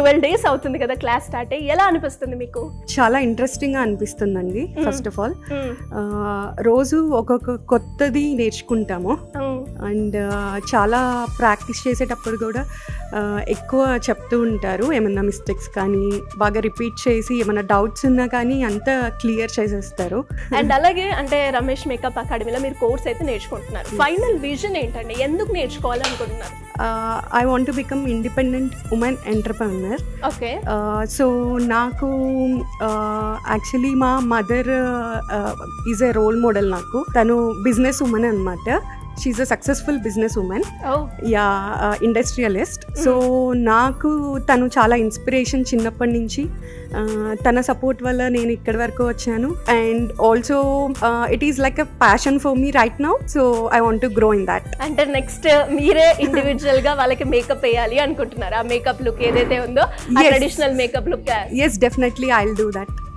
12 days అవుతుంది కదా class start అయ్యి, ఎలా అనిపిస్తుంది మీకు? చాలా ఇంట్రెస్టింగ్ గా అనిపిస్తుందండి. ఫస్ట్ ఆఫ్ ఆల్ రోజు ఒక్కొక్క కొత్తది నేర్చుకుంటాము అండ్ చాలా ప్రాక్టీస్ చేసేటప్పుడు కూడా ఎక్కువ చెప్తూ ఉంటారు, ఏమన్నా మిస్టేక్స్ కానీ బాగా రిపీట్ చేసి ఏమైనా డౌట్స్ ఉన్నా కానీ అంతా క్లియర్ చేసేస్తారు. అండ్ అలాగే అంటే రమేష్ మేకప్ అకాడమీలో మీరు కోర్స్ అయితే నేర్చుకుంటున్నారు. ఫైనల్ విజన్ ఏంటండి, ఎందుకు నేర్చుకోవాలి అనుకుంటున్నారు? I want to become independent women entrepreneur. Okay. So నాకు యాక్చువల్లీ మా mother is a role model. నాకు తను బిజినెస్ ఉమెన్ అనమాట. She's a successful business women, yeah industrialist. So నాకు తను చాలా ఇన్స్పిరేషన్ చిన్నప్పటి నుంచి. తన సపోర్ట్ వల్ల నేను ఇక్కడి వరకు వచ్చాను. And also it is like a passion for me right now. So I want to grow in that. అంటే నెక్స్ట్ మీరే ఇండివిజువల్ గా వాళ్ళకి మేకప్ వేయాలి అనుకుంటున్నారు? ఆ మేకప్ లుక్ ఏదైతే ఉందో traditional makeup look? yes, definitely I'll do that.